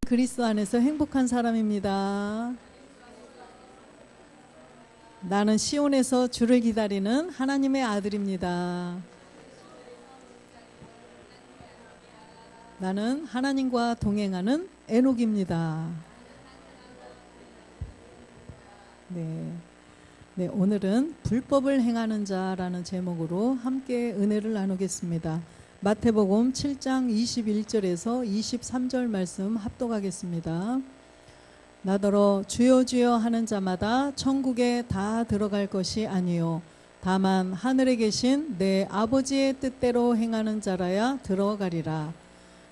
그리스도 안에서 행복한 사람입니다. 나는 시온에서 주를 기다리는 하나님의 아들입니다. 나는 하나님과 동행하는 에녹입니다. 네, 오늘은 불법을 행하는 자라는 제목으로 함께 은혜를 나누겠습니다. 마태복음 7장 21절에서 23절 말씀 합독하겠습니다. 나더러 주여 주여 하는 자마다 천국에 다 들어갈 것이 아니요 다만 하늘에 계신 내 아버지의 뜻대로 행하는 자라야 들어가리라.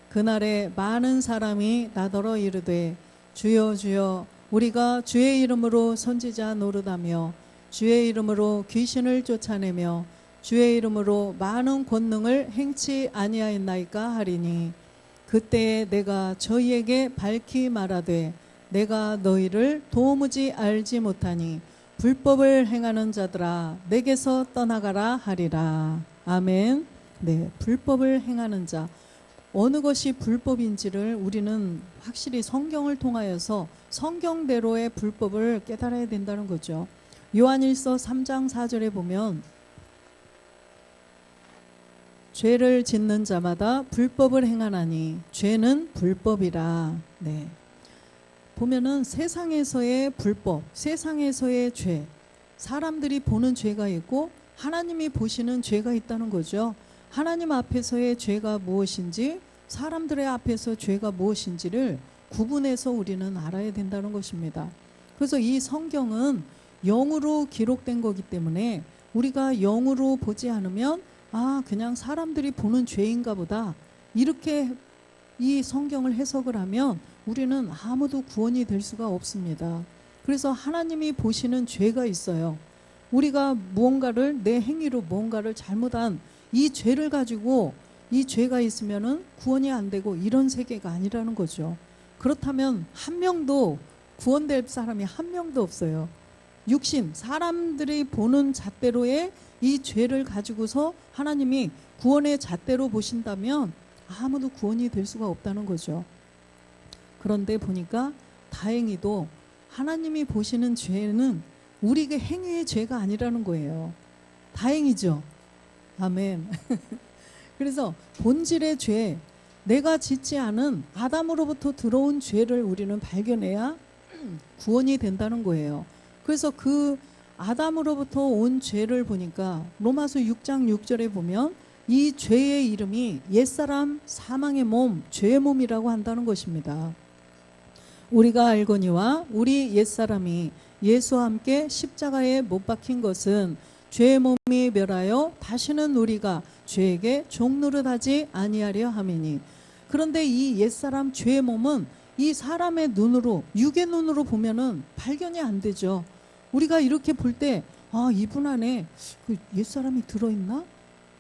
그날에 많은 사람이 나더러 이르되 주여 주여 우리가 주의 이름으로 선지자 노릇하며 주의 이름으로 귀신을 쫓아내며 주의 이름으로 많은 권능을 행치 아니하였나이까 하리니 그때에 내가 저희에게 밝히 말하되 내가 너희를 도무지 알지 못하니 불법을 행하는 자들아 내게서 떠나가라 하리라. 아멘. 네, 불법을 행하는 자, 어느 것이 불법인지를 우리는 확실히 성경을 통하여서 성경대로의 불법을 깨달아야 된다는 거죠. 요한일서 3장 4절에 보면 죄를 짓는 자마다 불법을 행하나니 죄는 불법이라. 네. 보면은 세상에서의 불법, 세상에서의 죄, 사람들이 보는 죄가 있고 하나님이 보시는 죄가 있다는 거죠. 하나님 앞에서의 죄가 무엇인지, 사람들의 앞에서 죄가 무엇인지를 구분해서 우리는 알아야 된다는 것입니다. 그래서 이 성경은 영으로 기록된 거기 때문에 우리가 영으로 보지 않으면 그냥 사람들이 보는 죄인가 보다, 이렇게 이 성경을 해석을 하면 우리는 아무도 구원이 될 수가 없습니다. 그래서 하나님이 보시는 죄가 있어요. 우리가 무언가를, 내 행위로 무언가를 잘못한 이 죄를 가지고 이 죄가 있으면은 구원이 안 되고 이런 세계가 아니라는 거죠. 그렇다면 한 명도 구원될 사람이 한 명도 없어요. 육신, 사람들이 보는 잣대로의 이 죄를 가지고서 하나님이 구원의 잣대로 보신다면 아무도 구원이 될 수가 없다는 거죠. 그런데 보니까 다행히도 하나님이 보시는 죄는 우리의 행위의 죄가 아니라는 거예요. 다행이죠. 아멘. 그래서 본질의 죄, 내가 짓지 않은 아담으로부터 들어온 죄를 우리는 발견해야 구원이 된다는 거예요. 그래서 그 아담으로부터 온 죄를 보니까 로마서 6장 6절에 보면 이 죄의 이름이 옛사람 사망의 몸, 죄의 몸이라고 한다는 것입니다. 우리가 알거니와 우리 옛사람이 예수와 함께 십자가에 못 박힌 것은 죄의 몸이 멸하여 다시는 우리가 죄에게 종노릇하지 아니하려 함이니. 그런데 이 옛사람 죄의 몸은 이 사람의 눈으로, 육의 눈으로 보면은 발견이 안 되죠. 우리가 이렇게 볼 때 이분 안에 그 옛사람이 들어있나?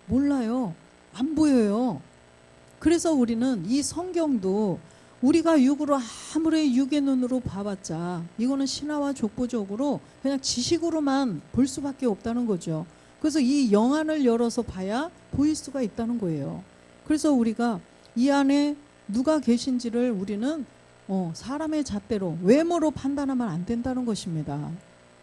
몰라요. 안 보여요. 그래서 우리는 이 성경도 우리가 육으로 아무리 육의 눈으로 봐봤자 이거는 신화와 족보적으로 그냥 지식으로만 볼 수밖에 없다는 거죠. 그래서 이 영안을 열어서 봐야 보일 수가 있다는 거예요. 그래서 우리가 이 안에 누가 계신지를 우리는 사람의 잣대로, 외모로 판단하면 안 된다는 것입니다.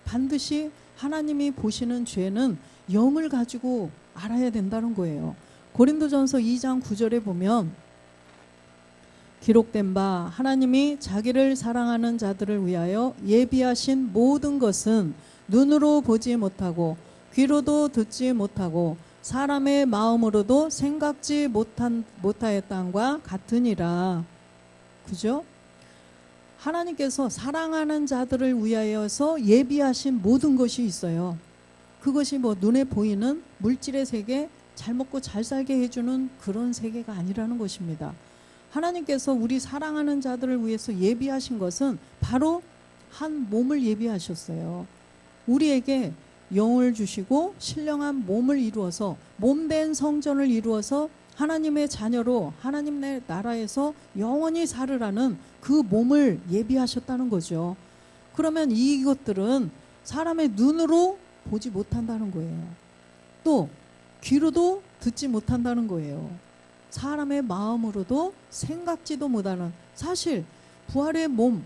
반드시 하나님이 보시는 죄는 영을 가지고 알아야 된다는 거예요. 고린도전서 2장 9절에 보면 기록된 바 하나님이 자기를 사랑하는 자들을 위하여 예비하신 모든 것은 눈으로 보지 못하고 귀로도 듣지 못하고 사람의 마음으로도 생각지 못하였던과 같으니라. 그죠? 하나님께서 사랑하는 자들을 위하여서 예비하신 모든 것이 있어요. 그것이 눈에 보이는 물질의 세계, 잘 먹고 잘 살게 해주는 그런 세계가 아니라는 것입니다. 하나님께서 우리 사랑하는 자들을 위해서 예비하신 것은 바로 한 몸을 예비하셨어요. 우리에게 영을 주시고 신령한 몸을 이루어서, 몸된 성전을 이루어서 하나님의 자녀로 하나님의 나라에서 영원히 살으라는 그 몸을 예비하셨다는 거죠. 그러면 이것들은 사람의 눈으로 보지 못한다는 거예요. 또 귀로도 듣지 못한다는 거예요. 사람의 마음으로도 생각지도 못하는, 사실 부활의 몸,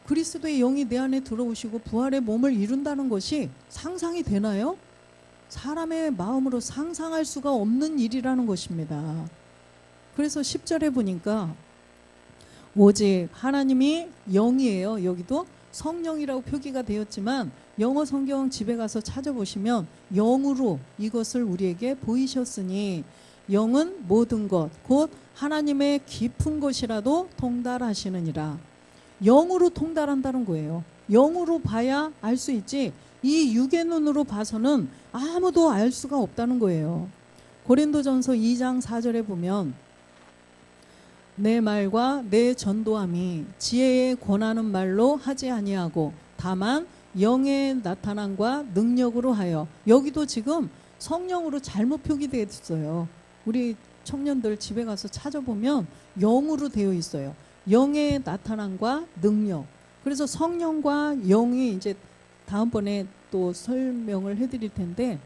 그리스도의 영이 내 안에 들어오시고 부활의 몸을 이룬다는 것이 상상이 되나요? 사람의 마음으로 상상할 수가 없는 일이라는 것입니다. 그래서 10절에 보니까 오직 하나님이 영이에요. 여기도 성령이라고 표기가 되었지만 영어 성경 집에 가서 찾아보시면 영으로 이것을 우리에게 보이셨으니 영은 모든 것 곧 하나님의 깊은 것이라도 통달하시느니라. 영으로 통달한다는 거예요. 영으로 봐야 알 수 있지 이 육의 눈으로 봐서는 아무도 알 수가 없다는 거예요. 고린도전서 2장 4절에 보면 내 말과 내 전도함이 지혜에 권하는 말로 하지 아니하고 다만 영의 나타남과 능력으로 하여, 여기도 지금 성령으로 잘못 표기되어 있어요. 우리 청년들 집에 가서 찾아보면 영으로 되어 있어요. 영의 나타남과 능력. 그래서 성령과 영이 이제 다음번에 또 설명을 해드릴 텐데,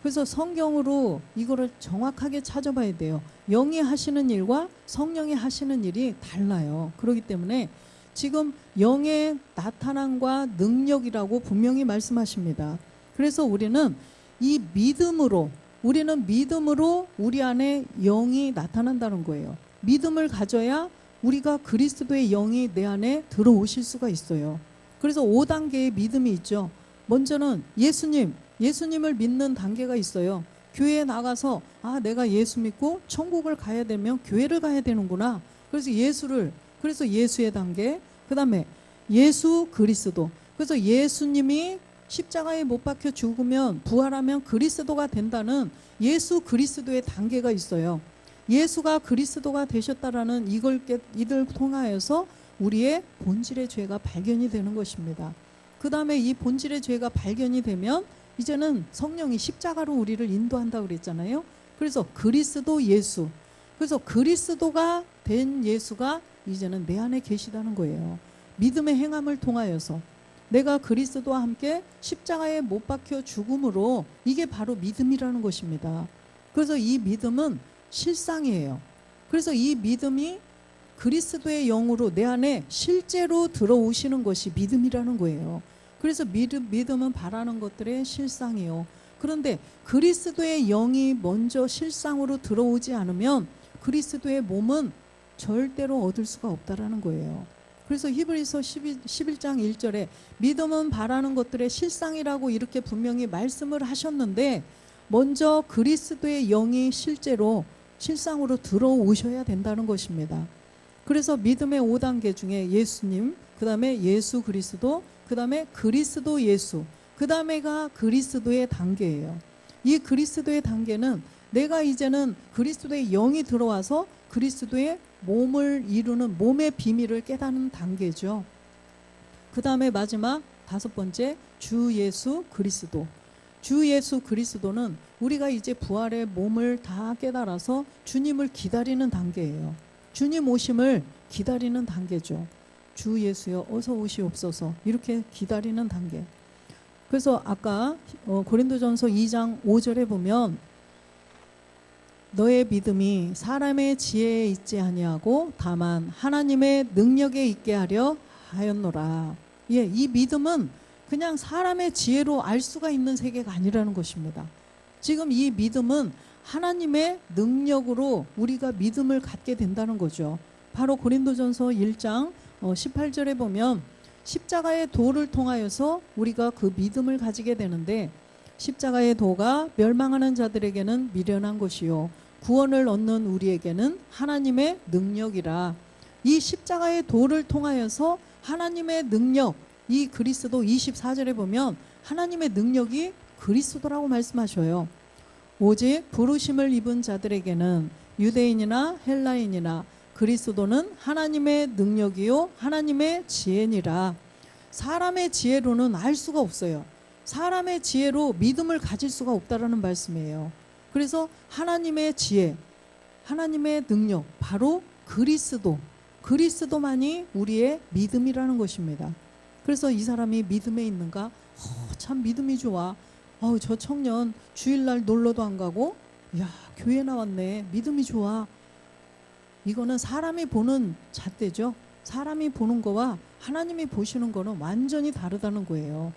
그래서 성경으로 이거를 정확하게 찾아봐야 돼요. 영이 하시는 일과 성령이 하시는 일이 달라요. 그렇기 때문에 지금 영의 나타남과 능력이라고 분명히 말씀하십니다. 그래서 우리는 이 믿음으로 우리 안에 영이 나타난다는 거예요. 믿음을 가져야 우리가 그리스도의 영이 내 안에 들어오실 수가 있어요. 그래서 5단계의 믿음이 있죠. 먼저는 예수님을 믿는 단계가 있어요. 교회에 나가서 내가 예수 믿고 천국을 가야 되면 교회를 가야 되는구나. 그래서 예수의 단계. 그 다음에 예수 그리스도. 그래서 예수님이 십자가에 못 박혀 죽으면 부활하면 그리스도가 된다는 예수 그리스도의 단계가 있어요. 예수가 그리스도가 되셨다라는 이들 통하여서 우리의 본질의 죄가 발견이 되는 것입니다. 그 다음에 이 본질의 죄가 발견이 되면 이제는 성령이 십자가로 우리를 인도한다고 그랬잖아요. 그래서 그리스도 예수. 그래서 그리스도가 된 예수가 이제는 내 안에 계시다는 거예요. 믿음의 행함을 통하여서 내가 그리스도와 함께 십자가에 못 박혀 죽음으로, 이게 바로 믿음이라는 것입니다. 그래서 이 믿음은 실상이에요. 그래서 이 믿음이 그리스도의 영으로 내 안에 실제로 들어오시는 것이 믿음이라는 거예요. 그래서 믿음은 바라는 것들의 실상이요. 그런데 그리스도의 영이 먼저 실상으로 들어오지 않으면 그리스도의 몸은 절대로 얻을 수가 없다라는 거예요. 그래서 히브리서 11장 1절에 믿음은 바라는 것들의 실상이라고 이렇게 분명히 말씀을 하셨는데, 먼저 그리스도의 영이 실상으로 들어오셔야 된다는 것입니다. 그래서 믿음의 5단계 중에 예수님, 그 다음에 예수 그리스도, 그 다음에 그리스도 예수, 그 다음에가 그리스도의 단계예요. 이 그리스도의 단계는 내가 이제는 그리스도의 영이 들어와서 그리스도의 몸을 이루는 몸의 비밀을 깨닫는 단계죠. 그 다음에 마지막 5번째, 주 예수 그리스도. 주 예수 그리스도는 우리가 이제 부활의 몸을 다 깨달아서 주님을 기다리는 단계예요. 주님 오심을 기다리는 단계죠. 주 예수여 어서 오시옵소서, 이렇게 기다리는 단계. 그래서 아까 고린도전서 2장 5절에 보면 너의 믿음이 사람의 지혜에 있지 아니하고 다만 하나님의 능력에 있게 하려 하였노라. 이 믿음은 그냥 사람의 지혜로 알 수가 있는 세계가 아니라는 것입니다. 지금 이 믿음은 하나님의 능력으로 우리가 믿음을 갖게 된다는 거죠. 바로 고린도전서 1장 18절에 보면 십자가의 도를 통하여서 우리가 그 믿음을 가지게 되는데, 십자가의 도가 멸망하는 자들에게는 미련한 것이요 구원을 얻는 우리에게는 하나님의 능력이라. 이 십자가의 도를 통하여서 하나님의 능력, 이 그리스도 24절에 보면 하나님의 능력이 그리스도라고 말씀하셔요. 오직 부르심을 입은 자들에게는 유대인이나 헬라인이나 그리스도는 하나님의 능력이요 하나님의 지혜니라. 사람의 지혜로는 알 수가 없어요. 사람의 지혜로 믿음을 가질 수가 없다라는 말씀이에요. 그래서 하나님의 지혜, 하나님의 능력, 바로 그리스도만이 우리의 믿음이라는 것입니다. 그래서 이 사람이 믿음에 있는가? 참 믿음이 좋아. 저 청년 주일날 놀러도 안 가고 교회 나왔네. 믿음이 좋아. 이거는 사람이 보는 잣대죠. 사람이 보는 거와 하나님이 보시는 거는 완전히 다르다는 거예요.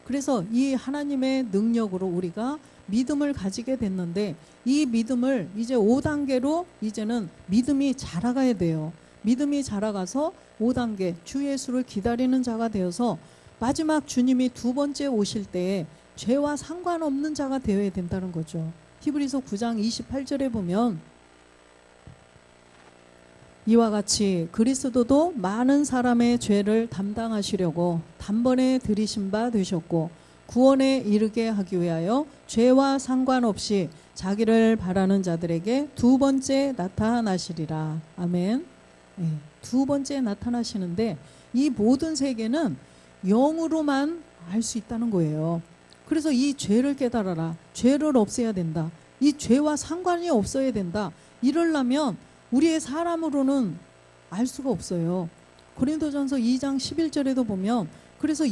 그래서 이 하나님의 능력으로 우리가 믿음을 가지게 됐는데 이 믿음을 이제 5단계로 이제는 믿음이 자라가야 돼요. 믿음이 자라가서 5단계 주 예수를 기다리는 자가 되어서 마지막 주님이 두 번째 오실 때에 죄와 상관없는 자가 되어야 된다는 거죠. 히브리서 9장 28절에 보면 이와 같이 그리스도도 많은 사람의 죄를 담당하시려고 단번에 들이신 바 되셨고 구원에 이르게 하기 위하여 죄와 상관없이 자기를 바라는 자들에게 두 번째 나타나시리라. 아멘. 네, 두 번째 나타나시는데 이 모든 세계는 영으로만 알 수 있다는 거예요. 그래서 이 죄를 깨달아라. 죄를 없애야 된다. 이 죄와 상관이 없어야 된다. 이러려면 우리의 사람으로는 알 수가 없어요. 고린도전서 2장 11절에도 보면 그래서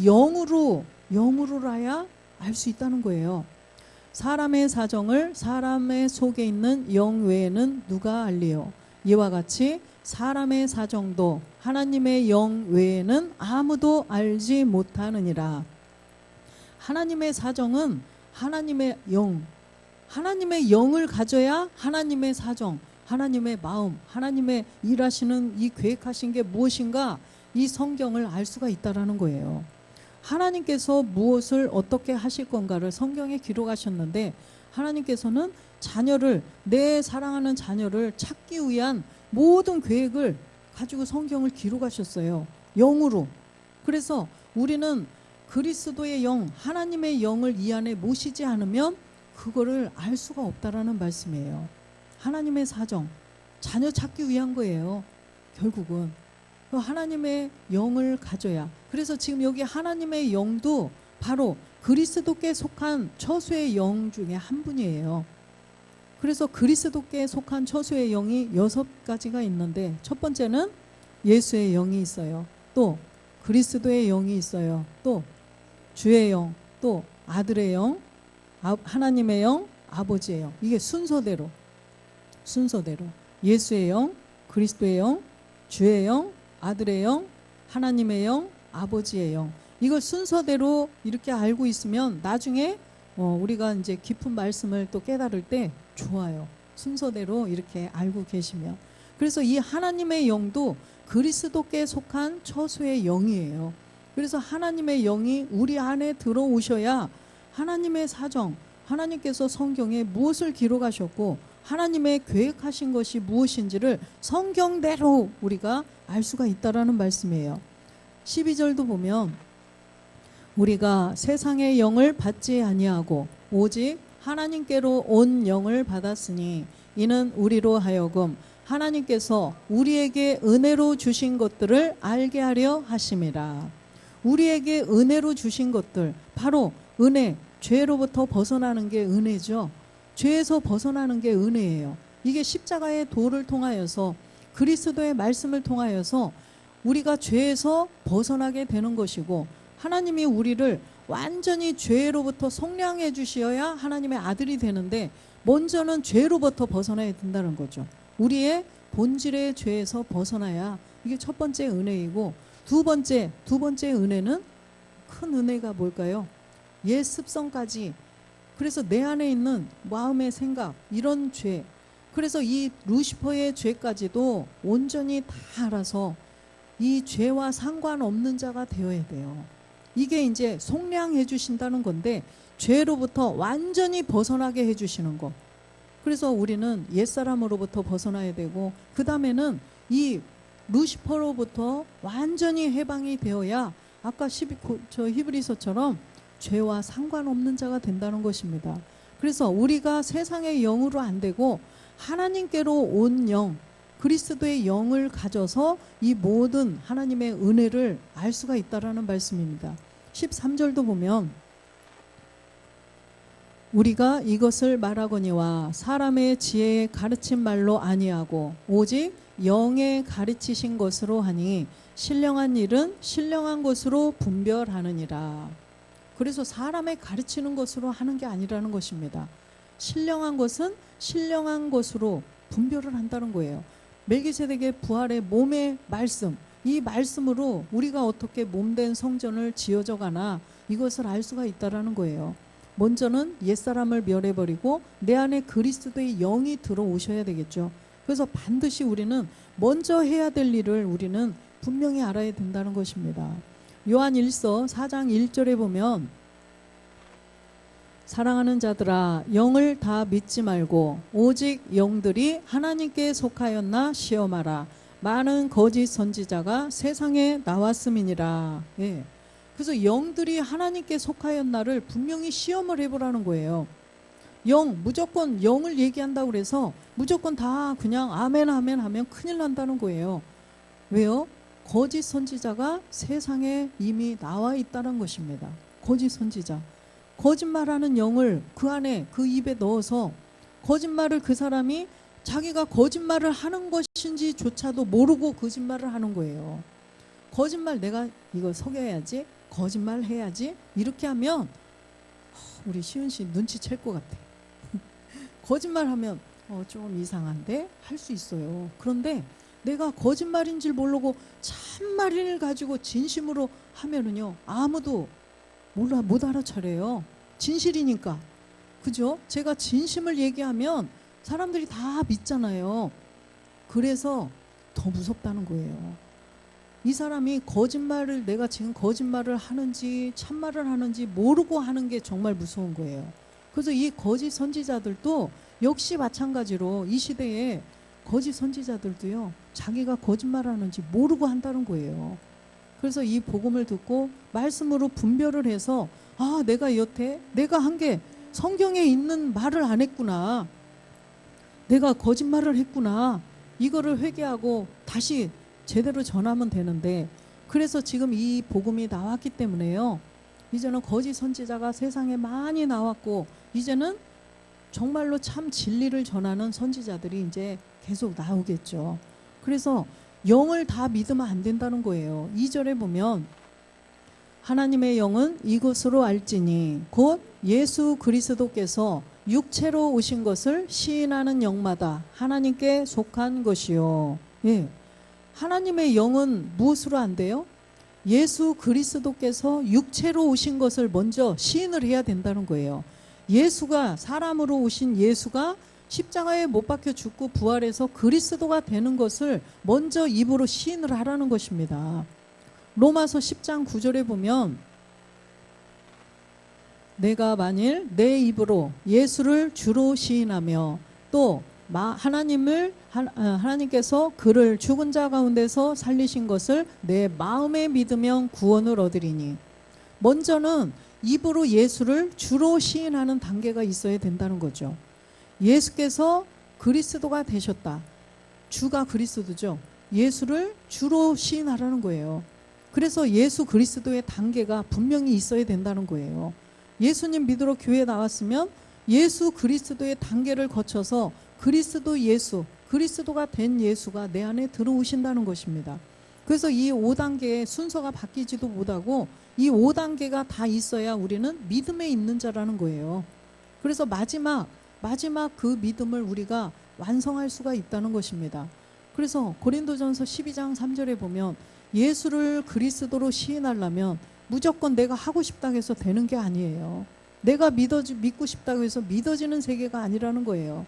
영으로라야 알 수 있다는 거예요. 사람의 사정을 사람의 속에 있는 영 외에는 누가 알리요? 이와 같이 사람의 사정도 하나님의 영 외에는 아무도 알지 못하느니라. 하나님의 사정은 하나님의 영을 가져야 하나님의 사정, 하나님의 마음, 하나님의 일하시는 이 계획하신 게 무엇인가 이 성경을 알 수가 있다라는 거예요. 하나님께서 무엇을 어떻게 하실 건가를 성경에 기록하셨는데 하나님께서는 내 사랑하는 자녀를 찾기 위한 모든 계획을 가지고 성경을 기록하셨어요. 영으로. 그래서 우리는 그리스도의 영, 하나님의 영을 이 안에 모시지 않으면 그거를 알 수가 없다라는 말씀이에요. 하나님의 사정, 자녀 찾기 위한 거예요. 결국은 하나님의 영을 가져야. 그래서 지금 여기 하나님의 영도 바로 그리스도께 속한 처소의 영 중에 한 분이에요. 그래서 그리스도께 속한 처소의 영이 6가지가 있는데 첫 번째는 예수의 영이 있어요. 또 그리스도의 영이 있어요. 또 주의 영, 또 아들의 영, 하나님의 영, 아버지의 영. 이게 순서대로 예수의 영, 그리스도의 영, 주의 영, 아들의 영, 하나님의 영, 아버지의 영. 이걸 순서대로 이렇게 알고 있으면 나중에 우리가 이제 깊은 말씀을 또 깨달을 때 좋아요. 순서대로 이렇게 알고 계시면. 그래서 이 하나님의 영도 그리스도께 속한 처소의 영이에요. 그래서 하나님의 영이 우리 안에 들어오셔야 하나님의 사정, 하나님께서 성경에 무엇을 기록하셨고 하나님의 계획하신 것이 무엇인지를 성경대로 우리가 알 수가 있다라는 말씀이에요. 12절도 보면 우리가 세상의 영을 받지 아니하고 오직 하나님께로 온 영을 받았으니 이는 우리로 하여금 하나님께서 우리에게 은혜로 주신 것들을 알게 하려 하심이라. 우리에게 은혜로 주신 것들, 바로 은혜, 죄로부터 벗어나는 게 은혜죠. 죄에서 벗어나는 게 은혜예요. 이게 십자가의 도를 통하여서 그리스도의 말씀을 통하여서 우리가 죄에서 벗어나게 되는 것이고 하나님이 우리를 완전히 죄로부터 속량해 주셔야 하나님의 아들이 되는데 먼저는 죄로부터 벗어나야 된다는 거죠. 우리의 본질의 죄에서 벗어나야 이게 첫 번째 은혜이고 두 번째 은혜는 큰 은혜가 뭘까요? 옛 습성까지. 그래서 내 안에 있는 마음의 생각, 이런 죄, 그래서 이 루시퍼의 죄까지도 온전히 다 알아서 이 죄와 상관없는 자가 되어야 돼요. 이게 이제 속량해 주신다는 건데 죄로부터 완전히 벗어나게 해 주시는 거. 그래서 우리는 옛사람으로부터 벗어나야 되고 그 다음에는 이 루시퍼로부터 완전히 해방이 되어야 아까 저 히브리서처럼 죄와 상관없는 자가 된다는 것입니다. 그래서 우리가 세상의 영으로 안 되고 하나님께로 온 영, 그리스도의 영을 가져서 이 모든 하나님의 은혜를 알 수가 있다라는 말씀입니다. 13절도 보면 우리가 이것을 말하거니와 사람의 지혜에 가르친 말로 아니하고 오직 영에 가르치신 것으로 하니 신령한 일은 신령한 것으로 분별하느니라. 그래서 사람의 가르치는 것으로 하는 게 아니라는 것입니다. 신령한 것은 신령한 것으로 분별을 한다는 거예요. 멜기세덱의 부활의 몸의 말씀, 이 말씀으로 우리가 어떻게 몸된 성전을 지어져 가나 이것을 알 수가 있다라는 거예요. 먼저는 옛사람을 멸해버리고 내 안에 그리스도의 영이 들어오셔야 되겠죠. 그래서 반드시 우리는 먼저 해야 될 일을 우리는 분명히 알아야 된다는 것입니다. 요한 1서 4장 1절에 보면 사랑하는 자들아 영을 다 믿지 말고 오직 영들이 하나님께 속하였나 시험하라. 많은 거짓 선지자가 세상에 나왔음이니라. 예. 그래서 영들이 하나님께 속하였나를 분명히 시험을 해보라는 거예요. 무조건 영을 얘기한다고 그래서 무조건 다 그냥 아멘 아멘 하면 큰일 난다는 거예요. 왜요? 거짓 선지자가 세상에 이미 나와 있다는 것입니다. 거짓 선지자. 거짓말하는 영을 그 안에 그 입에 넣어서 거짓말을 그 사람이 자기가 거짓말을 하는 것인지조차도 모르고 거짓말을 하는 거예요. 거짓말 내가 이거 속여야지, 거짓말 해야지 이렇게 하면 우리 시은 씨 눈치챌 것 같아. 거짓말하면 좀 이상한데 할 수 있어요. 그런데 내가 거짓말인 줄 모르고 참말을 가지고 진심으로 하면은요 아무도 못 알아차려요. 진실이니까. 그죠? 제가 진심을 얘기하면 사람들이 다 믿잖아요. 그래서 더 무섭다는 거예요. 이 사람이 거짓말을 내가 지금 거짓말을 하는지 참말을 하는지 모르고 하는 게 정말 무서운 거예요. 그래서 이 거짓 선지자들도 역시 마찬가지로 이 시대에 거짓 선지자들도요 자기가 거짓말하는지 모르고 한다는 거예요. 그래서 이 복음을 듣고 말씀으로 분별을 해서 내가 여태 내가 한 게 성경에 있는 말을 안 했구나, 내가 거짓말을 했구나, 이거를 회개하고 다시 제대로 전하면 되는데, 그래서 지금 이 복음이 나왔기 때문에요 이제는 거짓 선지자가 세상에 많이 나왔고 이제는 정말로 참 진리를 전하는 선지자들이 이제 계속 나오겠죠. 그래서 영을 다 믿으면 안 된다는 거예요. 2절에 보면 하나님의 영은 이것으로 알지니 곧 예수 그리스도께서 육체로 오신 것을 시인하는 영마다 하나님께 속한 것이요. 예. 하나님의 영은 무엇으로 안돼요? 예수 그리스도께서 육체로 오신 것을 먼저 시인을 해야 된다는 거예요. 예수가, 사람으로 오신 예수가 십자가에 못 박혀 죽고 부활해서 그리스도가 되는 것을 먼저 입으로 시인을 하라는 것입니다. 로마서 10장 9절에 보면 내가 만일 내 입으로 예수를 주로 시인하며 또 하나님께서 그를 죽은 자 가운데서 살리신 것을 내 마음에 믿으면 구원을 얻으리니, 먼저는 입으로 예수를 주로 시인하는 단계가 있어야 된다는 거죠. 예수께서 그리스도가 되셨다. 주가 그리스도죠. 예수를 주로 시인하라는 거예요. 그래서 예수 그리스도의 단계가 분명히 있어야 된다는 거예요. 예수님 믿으러 교회에 나왔으면 예수 그리스도의 단계를 거쳐서 그리스도 예수, 그리스도가 된 예수가 내 안에 들어오신다는 것입니다. 그래서 이 5단계의 순서가 바뀌지도 못하고 이 5단계가 다 있어야 우리는 믿음에 있는 자라는 거예요. 그래서 마지막 그 믿음을 우리가 완성할 수가 있다는 것입니다. 그래서 고린도전서 12장 3절에 보면 예수를 그리스도로 시인하려면 무조건 내가 하고 싶다고 해서 되는 게 아니에요. 내가 믿고 싶다고 해서 믿어지는 세계가 아니라는 거예요.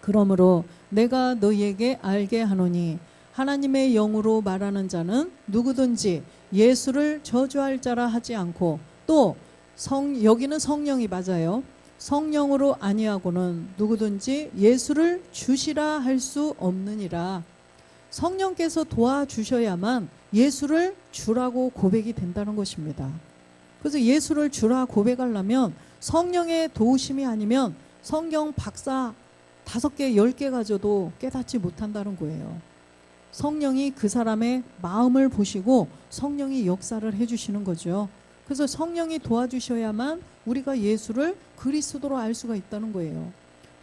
그러므로 내가 너희에게 알게 하노니 하나님의 영으로 말하는 자는 누구든지 예수를 저주할 자라 하지 않고, 또 여기는 성령이 맞아요. 성령으로 아니하고는 누구든지 예수를 주시라 할 수 없느니라. 성령께서 도와주셔야만 예수를 주라고 고백이 된다는 것입니다. 그래서 예수를 주라 고백하려면 성령의 도우심이 아니면 성경 박사 5개, 10개 가져도 깨닫지 못한다는 거예요. 성령이 그 사람의 마음을 보시고 성령이 역사를 해주시는 거죠. 그래서 성령이 도와주셔야만 우리가 예수를 그리스도로 알 수가 있다는 거예요.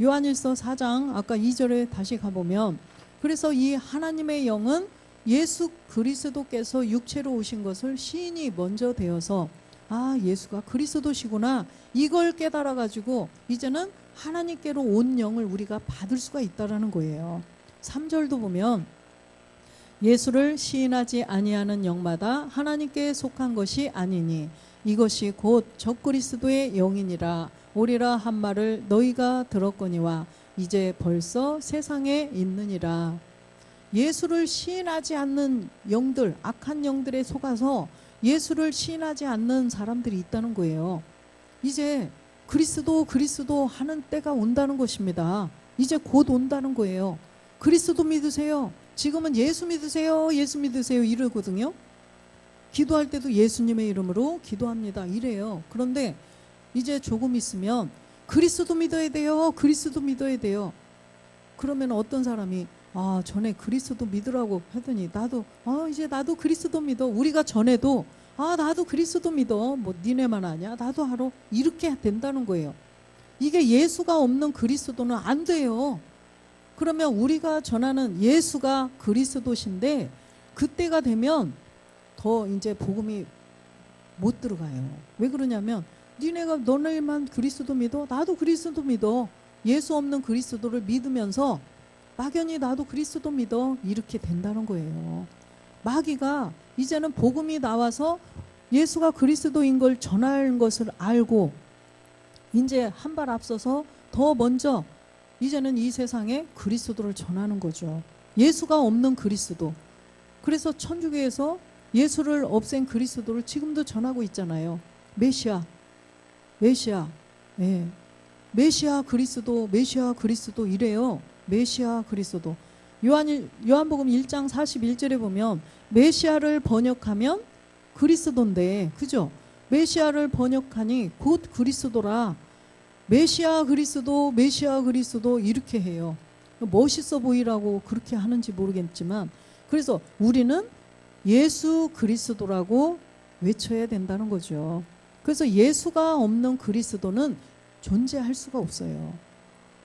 요한일서 4장 아까 2절에 다시 가보면, 그래서 이 하나님의 영은 예수 그리스도께서 육체로 오신 것을 시인이 먼저 되어서 예수가 그리스도시구나, 이걸 깨달아 가지고 이제는 하나님께로 온 영을 우리가 받을 수가 있다라는 거예요. 3절도 보면 예수를 시인하지 아니하는 영마다 하나님께 속한 것이 아니니 이것이 곧 적그리스도의 영이니라 오리라 한 말을 너희가 들었거니와 이제 벌써 세상에 있느니라. 예수를 시인하지 않는 영들, 악한 영들에 속아서 예수를 시인하지 않는 사람들이 있다는 거예요. 이제 그리스도 하는 때가 온다는 것입니다. 이제 곧 온다는 거예요. 그리스도 믿으세요. 지금은 예수 믿으세요. 예수 믿으세요. 이러거든요. 기도할 때도 예수님의 이름으로 기도합니다. 이래요. 그런데 이제 조금 있으면 그리스도 믿어야 돼요. 그리스도 믿어야 돼요. 그러면 어떤 사람이 전에 그리스도 믿으라고 하더니 이제 나도 그리스도 믿어. 우리가 전에도 나도 그리스도 믿어. 뭐 니네만 아냐? 나도 알아. 이렇게 된다는 거예요. 이게 예수가 없는 그리스도는 안 돼요. 그러면 우리가 전하는 예수가 그리스도신데 그때가 되면 더 이제 복음이 못 들어가요. 왜 그러냐면 너네만 그리스도 믿어? 나도 그리스도 믿어. 예수 없는 그리스도를 믿으면서 막연히 나도 그리스도 믿어. 이렇게 된다는 거예요. 마귀가 이제는 복음이 나와서 예수가 그리스도인 걸 전할 것을 알고 이제 한 발 앞서서 더 먼저 이제는 이 세상에 그리스도를 전하는 거죠. 예수가 없는 그리스도. 그래서 천주교에서 예수를 없앤 그리스도를 지금도 전하고 있잖아요. 메시아. 네. 메시아 그리스도 이래요. 메시아 그리스도. 요한복음 1장 41절에 보면 메시아를 번역하면 그리스도인데, 그죠? 메시아를 번역하니 곧 그리스도라. 메시아 그리스도 이렇게 해요. 멋있어 보이라고 그렇게 하는지 모르겠지만, 그래서 우리는 예수 그리스도라고 외쳐야 된다는 거죠. 그래서 예수가 없는 그리스도는 존재할 수가 없어요.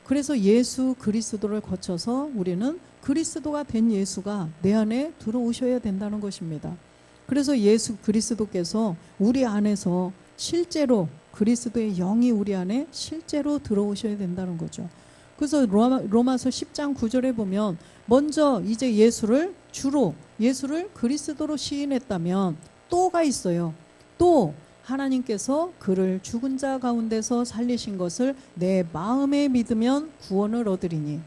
그래서 예수 그리스도를 거쳐서 우리는 그리스도가 된 예수가 내 안에 들어오셔야 된다는 것입니다. 그래서 예수 그리스도께서 우리 안에서 실제로 그리스도의 영이 우리 안에 실제로 들어오셔야 된다는 거죠. 그래서 로마서 10장 9절에 보면 먼저 이제 예수를 그리스도로 시인했다면 또가 있어요. 또 하나님께서 그를 죽은 자 가운데서 살리신 것을 내 마음에 믿으면 구원을 얻으리니.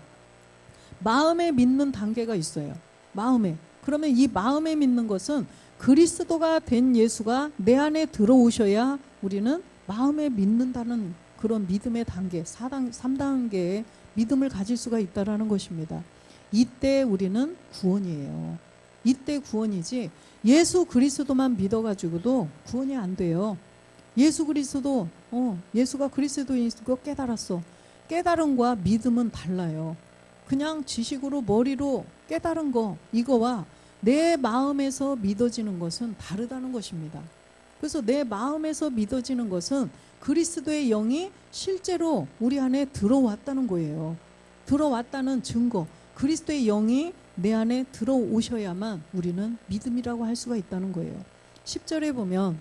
마음에 믿는 단계가 있어요. 마음에. 그러면 이 마음에 믿는 것은 그리스도가 된 예수가 내 안에 들어오셔야 우리는 마음에 믿는다는 그런 믿음의 단계, 3단계의 믿음을 가질 수가 있다는 것입니다. 이때 우리는 구원이에요. 이때 구원이지 예수 그리스도만 믿어가지고도 구원이 안 돼요. 예수 그리스도 예수가 그리스도인 거 깨달았어. 깨달음과 믿음은 달라요. 그냥 지식으로 머리로 깨달은 거 이거와 내 마음에서 믿어지는 것은 다르다는 것입니다. 그래서 내 마음에서 믿어지는 것은 그리스도의 영이 실제로 우리 안에 들어왔다는 거예요. 들어왔다는 증거. 그리스도의 영이 내 안에 들어오셔야만 우리는 믿음이라고 할 수가 있다는 거예요. 10절에 보면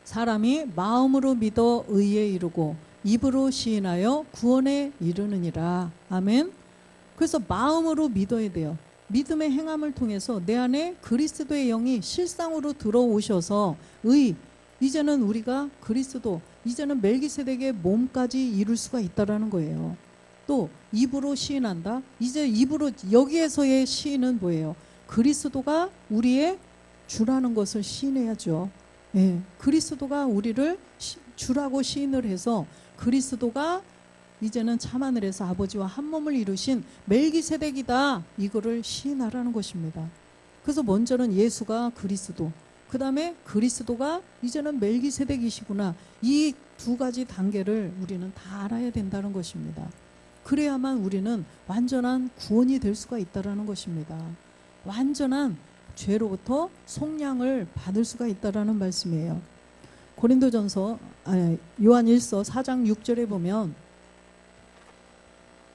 사람이 마음으로 믿어 의에 이르고 입으로 시인하여 구원에 이르느니라. 아멘. 그래서 마음으로 믿어야 돼요. 믿음의 행함을 통해서 내 안에 그리스도의 영이 실상으로 들어오셔서 이제는 우리가 그리스도, 이제는 멜기세덱의 몸까지 이룰 수가 있다라는 거예요. 또 입으로 시인한다. 이제 입으로 여기에서의 시인은 뭐예요? 그리스도가 우리의 주라는 것을 시인해야죠. 예, 그리스도가 우리를 주라고 시인을 해서 그리스도가 이제는 참하늘에서 아버지와 한 몸을 이루신 멜기세덱이다. 이거를 시인하라는 것입니다. 그래서 먼저는 예수가 그리스도, 그 다음에 그리스도가 이제는 멜기세덱이시구나. 이 두 가지 단계를 우리는 다 알아야 된다는 것입니다. 그래야만 우리는 완전한 구원이 될 수가 있다는 것입니다. 완전한 죄로부터 속량을 받을 수가 있다는 말씀이에요. 요한 1서 4장 6절에 보면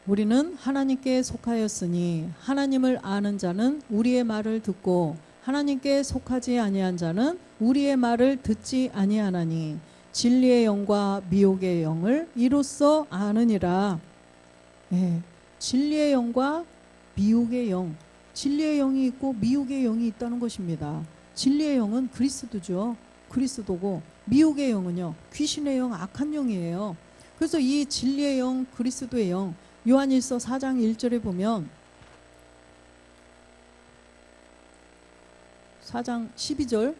우리는 하나님께 속하였으니 하나님을 아는 자는 우리의 말을 듣고 하나님께 속하지 아니한 자는 우리의 말을 듣지 아니하나니 진리의 영과 미혹의 영을 이로써 아느니라. 예, 진리의 영과 미혹의 영, 진리의 영이 있고 미혹의 영이 있다는 것입니다. 진리의 영은 그리스도죠. 그리스도고, 미혹의 영은요, 귀신의 영, 악한 영이에요. 그래서 이 진리의 영, 그리스도의 영, 요한일서 4장 1절에 보면 4장 12절,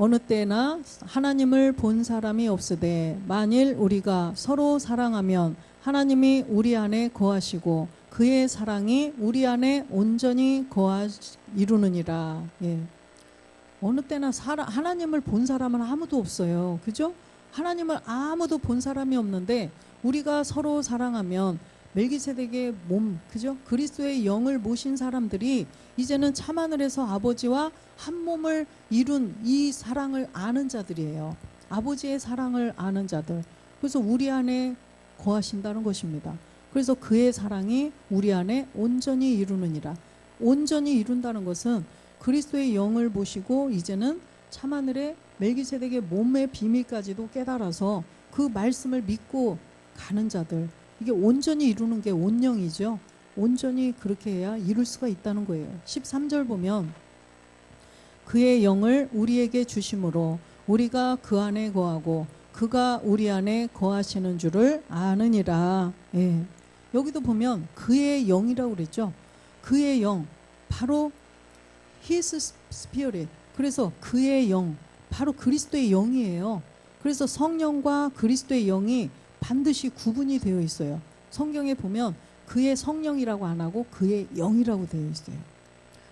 어느 때나 하나님을 본 사람이 없으되 만일 우리가 서로 사랑하면 하나님이 우리 안에 거하시고 그의 사랑이 우리 안에 온전히 이루느니라. 예. 어느 때나 하나님을 본 사람은 아무도 없어요. 그죠? 하나님을 아무도 본 사람이 없는데 우리가 서로 사랑하면 멜기세덱의 몸, 그죠? 그리스도의 영을 모신 사람들이 이제는 참하늘에서 아버지와 한 몸을 이룬 이 사랑을 아는 자들이에요. 아버지의 사랑을 아는 자들. 그래서 우리 안에 거하신다는 것입니다. 그래서 그의 사랑이 우리 안에 온전히 이루느니라. 온전히 이룬다는 것은 그리스도의 영을 모시고 이제는 참하늘의 멜기세덱의 몸의 비밀까지도 깨달아서 그 말씀을 믿고 가는 자들, 이게 온전히 이루는 게 온영이죠. 온전히 그렇게 해야 이룰 수가 있다는 거예요. 13절 보면 그의 영을 우리에게 주심으로 우리가 그 안에 거하고 그가 우리 안에 거하시는 줄을 아느니라. 예. 여기도 보면 그의 영이라고 그랬죠. 그의 영, 바로 His Spirit. 그래서 그의 영, 바로 그리스도의 영이에요. 그래서 성령과 그리스도의 영이 반드시 구분이 되어 있어요. 성경에 보면 그의 성령이라고 안 하고 그의 영이라고 되어 있어요.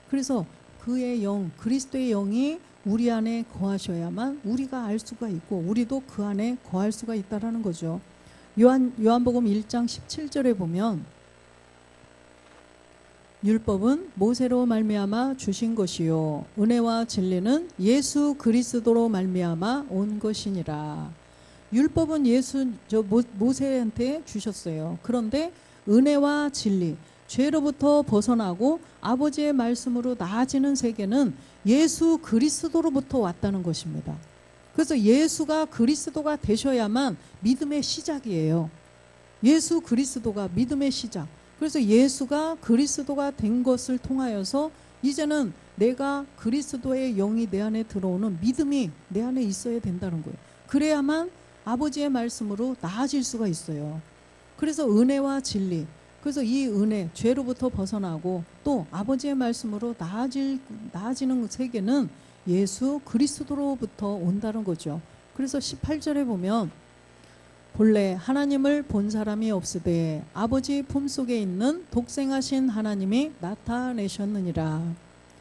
그래서 그의 영, 그리스도의 영이 우리 안에 거하셔야만 우리가 알 수가 있고 우리도 그 안에 거할 수가 있다라는 거죠. 요한복음 1장 17절에 보면 율법은 모세로 말미암아 주신 것이요 은혜와 진리는 예수 그리스도로 말미암아 온 것이니라. 율법은 모세한테 주셨어요. 그런데 은혜와 진리, 죄로부터 벗어나고 아버지의 말씀으로 나아지는 세계는 예수 그리스도로부터 왔다는 것입니다. 그래서 예수가 그리스도가 되셔야만 믿음의 시작이에요. 예수 그리스도가 믿음의 시작. 그래서 예수가 그리스도가 된 것을 통하여서 이제는 내가 그리스도의 영이 내 안에 들어오는 믿음이 내 안에 있어야 된다는 거예요. 그래야만 아버지의 말씀으로 나아질 수가 있어요. 그래서 은혜와 진리, 그래서 이 은혜, 죄로부터 벗어나고 또 아버지의 말씀으로 나아지는 세계는 예수 그리스도로부터 온다는 거죠. 그래서 18절에 보면 본래 하나님을 본 사람이 없으되 아버지 품속에 있는 독생하신 하나님이 나타내셨느니라.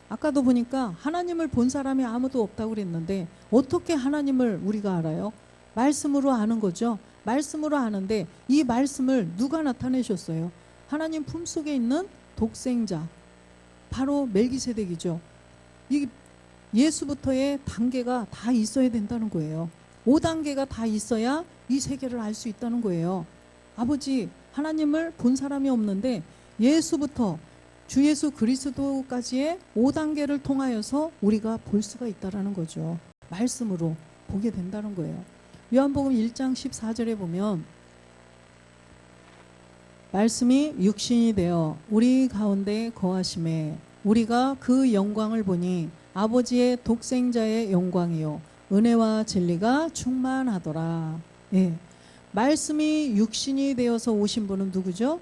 아까도 보니까 하나님을 본 사람이 아무도 없다고 그랬는데 어떻게 하나님을 우리가 알아요? 말씀으로 아는 거죠. 말씀으로 아는데 이 말씀을 누가 나타내셨어요? 하나님 품속에 있는 독생자, 바로 멜기세덱이죠. 이 예수부터의 단계가 다 있어야 된다는 거예요. 5단계가 다 있어야 이 세계를 알 수 있다는 거예요. 아버지 하나님을 본 사람이 없는데 예수부터 주 예수 그리스도까지의 5단계를 통하여서 우리가 볼 수가 있다는 거죠. 말씀으로 보게 된다는 거예요. 요한복음 1장 14절에 보면 말씀이 육신이 되어 우리 가운데 거하심에 우리가 그 영광을 보니 아버지의 독생자의 영광이요 은혜와 진리가 충만하더라. 예. 말씀이 육신이 되어서 오신 분은 누구죠?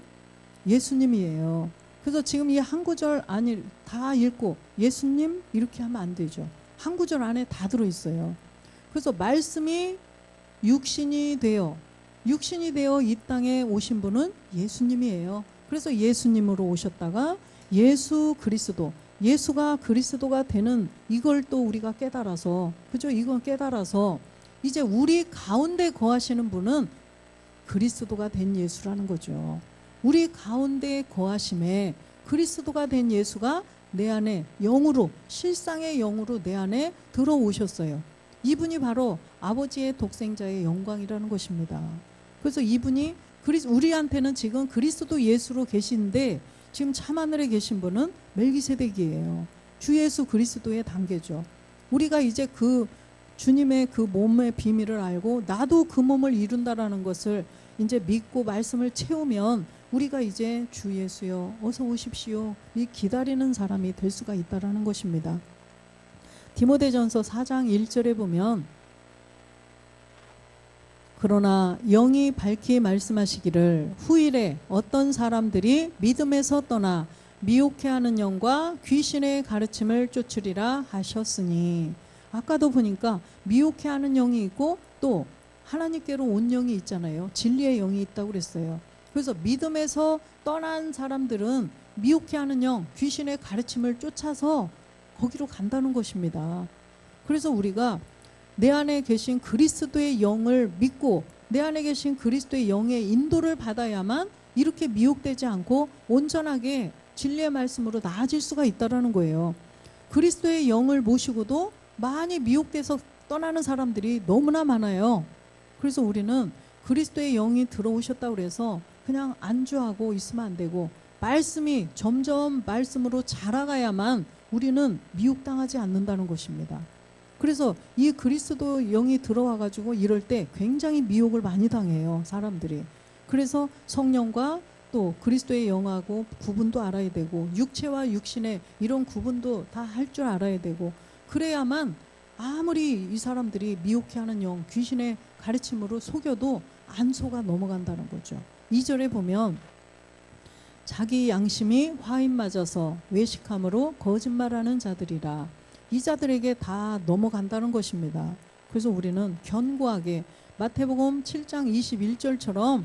예수님이에요. 그래서 지금 이 한 구절 안에 다 읽고 예수님 이렇게 하면 안 되죠. 한 구절 안에 다 들어있어요. 그래서 말씀이 육신이 되어 이 땅에 오신 분은 예수님이에요. 그래서 예수님으로 오셨다가 예수 그리스도, 예수가 그리스도가 되는 이걸 또 우리가 깨달아서, 그죠? 이건 깨달아서 이제 우리 가운데 거하시는 분은 그리스도가 된 예수라는 거죠. 우리 가운데 거하심에 그리스도가 된 예수가 내 안에 영으로, 실상의 영으로 내 안에 들어오셨어요. 이분이 바로 아버지의 독생자의 영광이라는 것입니다. 그래서 이분이 우리한테는 지금 그리스도 예수로 계신데 지금 참하늘에 계신 분은 멜기세덱이에요. 주 예수 그리스도의 단계죠. 우리가 이제 그 주님의 그 몸의 비밀을 알고 나도 그 몸을 이룬다라는 것을 이제 믿고 말씀을 채우면 우리가 이제 주 예수여 어서 오십시오 이 기다리는 사람이 될 수가 있다라는 것입니다. 디모데전서 4장 1절에 보면 그러나 영이 밝히 말씀하시기를 후일에 어떤 사람들이 믿음에서 떠나 미혹해하는 영과 귀신의 가르침을 쫓으리라 하셨으니 아까도 보니까 미혹해하는 영이 있고 또 하나님께로 온 영이 있잖아요. 진리의 영이 있다고 그랬어요. 그래서 믿음에서 떠난 사람들은 미혹해하는 영, 귀신의 가르침을 쫓아서 거기로 간다는 것입니다. 그래서 우리가 내 안에 계신 그리스도의 영을 믿고 내 안에 계신 그리스도의 영의 인도를 받아야만 이렇게 미혹되지 않고 온전하게 진리의 말씀으로 나아질 수가 있다는 거예요. 그리스도의 영을 모시고도 많이 미혹돼서 떠나는 사람들이 너무나 많아요. 그래서 우리는 그리스도의 영이 들어오셨다고 해서 그냥 안주하고 있으면 안 되고 말씀이 점점 말씀으로 자라가야만 우리는 미혹당하지 않는다는 것입니다. 그래서 이 그리스도 영이 들어와 가지고 이럴 때 굉장히 미혹을 많이 당해요, 사람들이. 그래서 성령과 또 그리스도의 영하고 구분도 알아야 되고 육체와 육신의 이런 구분도 다 할 줄 알아야 되고 그래야만 아무리 이 사람들이 미혹해하는 영, 귀신의 가르침으로 속여도 안 속아 넘어간다는 거죠. 2절에 보면 자기 양심이 화인 맞아서 외식함으로 거짓말하는 자들이라 이 자들에게 다 넘어간다는 것입니다. 그래서 우리는 견고하게 마태복음 7장 21절처럼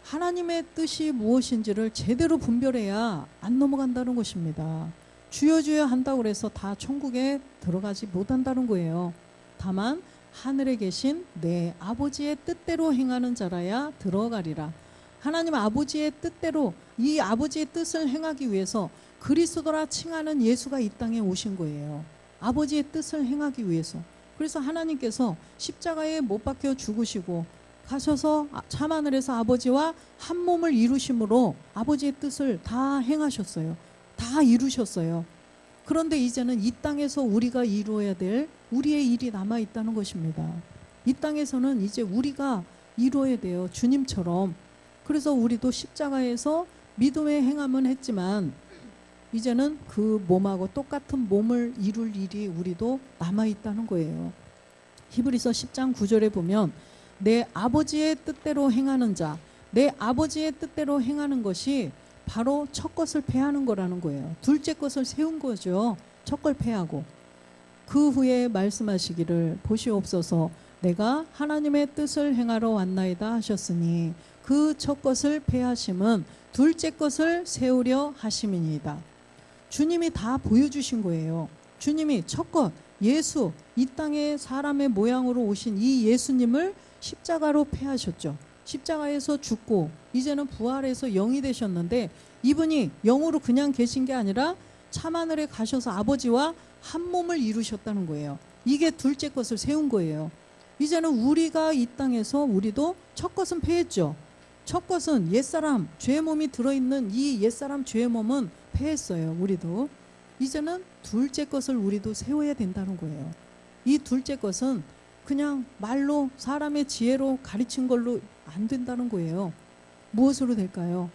하나님의 뜻이 무엇인지를 제대로 분별해야 안 넘어간다는 것입니다. 주여 주여 한다고 해서 다 천국에 들어가지 못한다는 거예요. 다만 하늘에 계신 내 아버지의 뜻대로 행하는 자라야 들어가리라. 하나님 아버지의 뜻대로 이 아버지의 뜻을 행하기 위해서 그리스도라 칭하는 예수가 이 땅에 오신 거예요. 아버지의 뜻을 행하기 위해서. 그래서 하나님께서 십자가에 못 박혀 죽으시고 가셔서 참하늘에서 아버지와 한 몸을 이루심으로 아버지의 뜻을 다 행하셨어요. 다 이루셨어요. 그런데 이제는 이 땅에서 우리가 이루어야 될 우리의 일이 남아있다는 것입니다. 이 땅에서는 이제 우리가 이루어야 돼요. 주님처럼. 그래서 우리도 십자가에서 믿음의 행함은 했지만 이제는 그 몸하고 똑같은 몸을 이룰 일이 우리도 남아있다는 거예요. 히브리서 10장 9절에 보면 내 아버지의 뜻대로 행하는 자, 내 아버지의 뜻대로 행하는 것이 바로 첫 것을 패하는 거라는 거예요. 둘째 것을 세운 거죠. 첫 걸 패하고. 그 후에 말씀하시기를 보시옵소서 내가 하나님의 뜻을 행하러 왔나이다 하셨으니 그 첫 것을 패하심은 둘째 것을 세우려 하심이니이다. 주님이 다 보여주신 거예요. 주님이 첫 것, 예수, 이 땅에 사람의 모양으로 오신 이 예수님을 십자가로 패하셨죠. 십자가에서 죽고 이제는 부활해서 영이 되셨는데 이분이 영으로 그냥 계신 게 아니라 참하늘에 가셔서 아버지와 한 몸을 이루셨다는 거예요. 이게 둘째 것을 세운 거예요. 이제는 우리가 이 땅에서 우리도 첫 것은 패했죠. 첫 것은 옛사람 죄의 몸이 들어있는 이 옛사람 죄의 몸은 패했어요. 우리도. 이제는 둘째 것을 우리도 세워야 된다는 거예요. 이 둘째 것은 그냥 말로 사람의 지혜로 가르친 걸로 안 된다는 거예요. 무엇으로 될까요?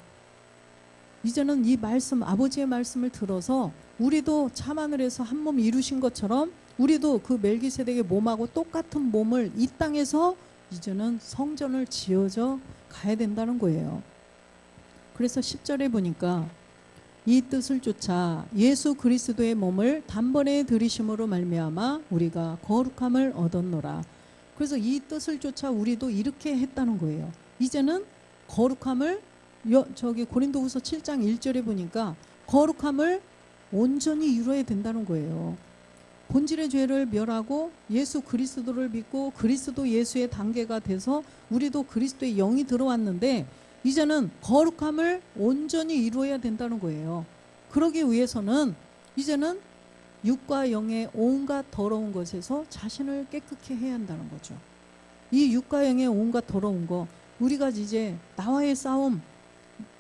이제는 이 말씀, 아버지의 말씀을 들어서 우리도 참하늘에서 한 몸 이루신 것처럼 우리도 그 멜기세덱의 몸하고 똑같은 몸을 이 땅에서 이제는 성전을 지어져 가야 된다는 거예요. 그래서 10절에 보니까 이 뜻을 쫓아 예수 그리스도의 몸을 단번에 들이심으로 말미암아 우리가 거룩함을 얻었노라. 그래서 이 뜻을 쫓아 우리도 이렇게 했다는 거예요. 이제는 거룩함을 고린도후서 7장 1절에 보니까 거룩함을 온전히 이루어야 된다는 거예요. 본질의 죄를 멸하고 예수 그리스도를 믿고 그리스도 예수의 단계가 돼서 우리도 그리스도의 영이 들어왔는데 이제는 거룩함을 온전히 이루어야 된다는 거예요. 그러기 위해서는 이제는 육과 영의 온갖 더러운 것에서 자신을 깨끗게 해야 한다는 거죠. 이 육과 영의 온갖 더러운 거 우리가 이제 나와의 싸움,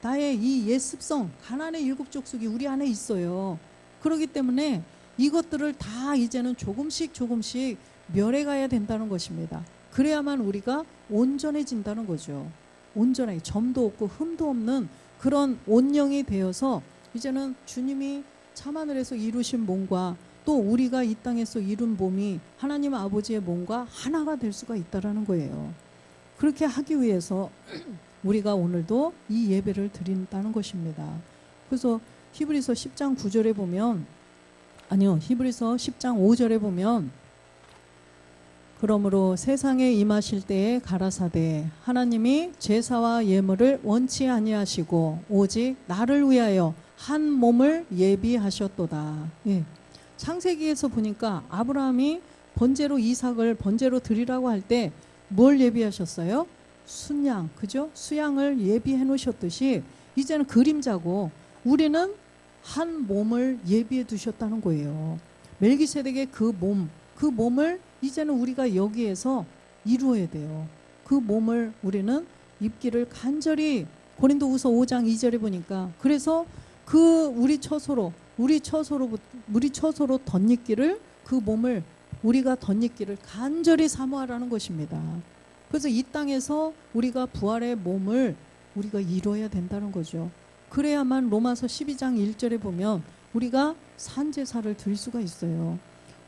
나의 이 옛 습성, 가난의 일곱 족속이 우리 안에 있어요. 그렇기 때문에 이것들을 다 이제는 조금씩 멸해가야 된다는 것입니다. 그래야만 우리가 온전해진다는 거죠. 온전하게 점도 없고 흠도 없는 그런 온영이 되어서 이제는 주님이 참하늘에서 이루신 몸과 또 우리가 이 땅에서 이룬 몸이 하나님 아버지의 몸과 하나가 될 수가 있다는 거예요. 그렇게 하기 위해서 우리가 오늘도 이 예배를 드린다는 것입니다. 그래서 히브리서 10장 9절에 보면 히브리서 10장 5절에 보면 그러므로 세상에 임하실 때에 가라사대 하나님이 제사와 예물을 원치 아니하시고 오직 나를 위하여 한 몸을 예비하셨도다. 예. 창세기에서 보니까 아브라함이 번제로 이삭을 번제로 드리라고 할 때 뭘 예비하셨어요? 순양, 그죠? 수양을 예비해 놓으셨듯이 이제는 그림자고 우리는 한 몸을 예비해 두셨다는 거예요. 멜기세덱의 그 몸을 이제는 우리가 여기에서 이루어야 돼요. 그 몸을 우리는 입기를 간절히 고린도후서 5장 2절에 보니까 그래서 그 우리 처소로 덧입기를 그 몸을 우리가 덧입기를 간절히 사모하라는 것입니다. 그래서 이 땅에서 우리가 부활의 몸을 우리가 이루어야 된다는 거죠. 그래야만 로마서 12장 1절에 보면 우리가 산제사를 드릴 수가 있어요.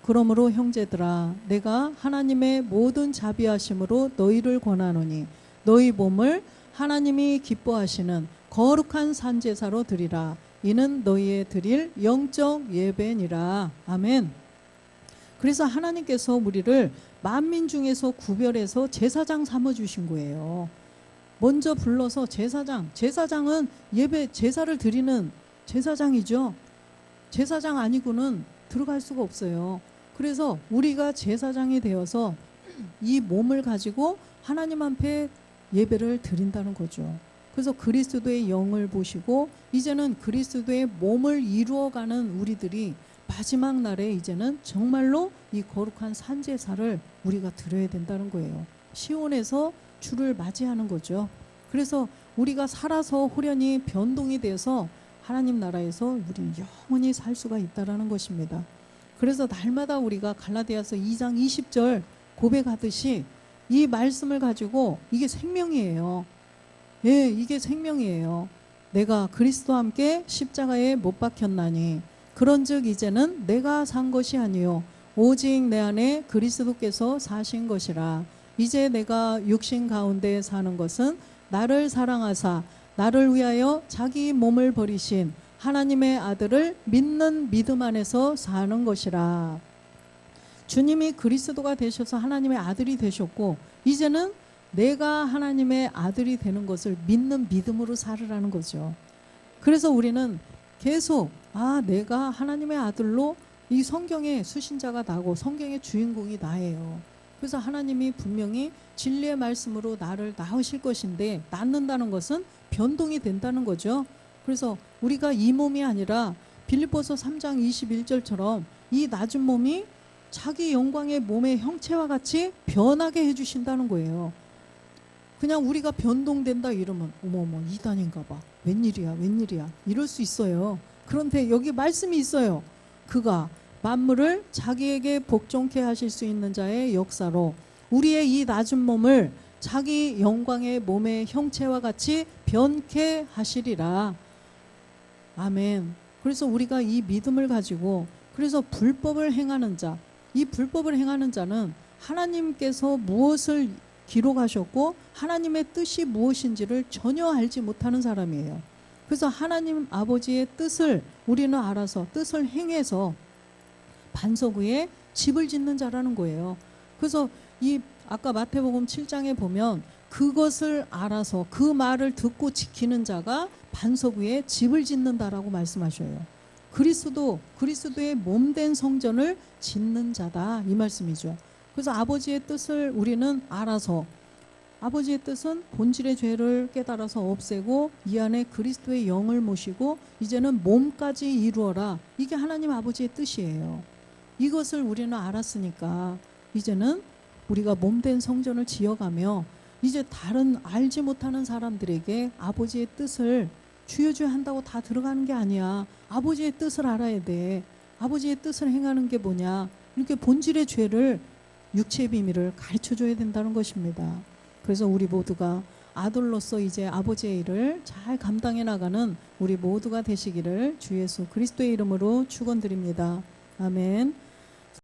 그러므로 형제들아 내가 하나님의 모든 자비하심으로 너희를 권하노니 너희 몸을 하나님이 기뻐하시는 거룩한 산제사로 드리라. 이는 너희의 드릴 영적 예배니라. 아멘. 그래서 하나님께서 우리를 만민 중에서 구별해서 제사장 삼아주신 거예요. 먼저 불러서 제사장은 예배 제사를 드리는 제사장이죠. 제사장 아니고는 들어갈 수가 없어요. 그래서 우리가 제사장이 되어서 이 몸을 가지고 하나님 앞에 예배를 드린다는 거죠. 그래서 그리스도의 영을 보시고 이제는 그리스도의 몸을 이루어가는 우리들이 마지막 날에 이제는 정말로 이 거룩한 산제사를 우리가 드려야 된다는 거예요. 시온에서 주를 맞이하는 거죠. 그래서 우리가 살아서 호련히 변동이 돼서 하나님 나라에서 우리 영원히 살 수가 있다는 것입니다. 그래서 날마다 우리가 갈라디아서 2장 20절 고백하듯이 이 말씀을 가지고 이게 생명이에요. 예, 이게 생명이에요. 내가 그리스도와 함께 십자가에 못 박혔나니 그런즉 이제는 내가 산 것이 아니요 오직 내 안에 그리스도께서 사신 것이라. 이제 내가 육신 가운데 사는 것은 나를 사랑하사 나를 위하여 자기 몸을 버리신 하나님의 아들을 믿는 믿음 안에서 사는 것이라. 주님이 그리스도가 되셔서 하나님의 아들이 되셨고 이제는 내가 하나님의 아들이 되는 것을 믿는 믿음으로 살으라는 거죠. 그래서 우리는 계속 내가 하나님의 아들로 이 성경의 수신자가 나고 성경의 주인공이 나예요. 그래서 하나님이 분명히 진리의 말씀으로 나를 낳으실 것인데 낳는다는 것은 변동이 된다는 거죠. 그래서 우리가 이 몸이 아니라 빌립보서 3장 21절처럼 이 낮은 몸이 자기 영광의 몸의 형체와 같이 변하게 해주신다는 거예요. 그냥 우리가 변동된다 이러면 어머머 이단인가 봐. 웬일이야 이럴 수 있어요. 그런데 여기 말씀이 있어요. 그가 만물을 자기에게 복종케 하실 수 있는 자의 역사로 우리의 이 낮은 몸을 자기 영광의 몸의 형체와 같이 변케 하시리라. 아멘. 그래서 우리가 이 믿음을 가지고 그래서 불법을 행하는 자, 이 불법을 행하는 자는 하나님께서 무엇을 기록하셨고 하나님의 뜻이 무엇인지를 전혀 알지 못하는 사람이에요. 그래서 하나님 아버지의 뜻을 우리는 알아서 뜻을 행해서 반석 위에 집을 짓는 자라는 거예요. 그래서 이 아까 마태복음 7장에 보면 그것을 알아서 그 말을 듣고 지키는 자가 반석 위에 집을 짓는다라고 말씀하셔요. 그리스도의 몸된 성전을 짓는 자다 이 말씀이죠. 그래서 아버지의 뜻을 우리는 알아서 아버지의 뜻은 본질의 죄를 깨달아서 없애고 이 안에 그리스도의 영을 모시고 이제는 몸까지 이루어라. 이게 하나님 아버지의 뜻이에요. 이것을 우리는 알았으니까 이제는 우리가 몸된 성전을 지어가며 이제 다른 알지 못하는 사람들에게 아버지의 뜻을 주여주여 한다고 다 들어가는 게 아니야. 아버지의 뜻을 알아야 돼. 아버지의 뜻을 행하는 게 뭐냐. 이렇게 본질의 죄를 육체의 비밀을 가르쳐 줘야 된다는 것입니다. 그래서 우리 모두가 아들로서 이제 아버지의 일을 잘 감당해 나가는 우리 모두가 되시기를 주 예수 그리스도의 이름으로 축원드립니다. 아멘.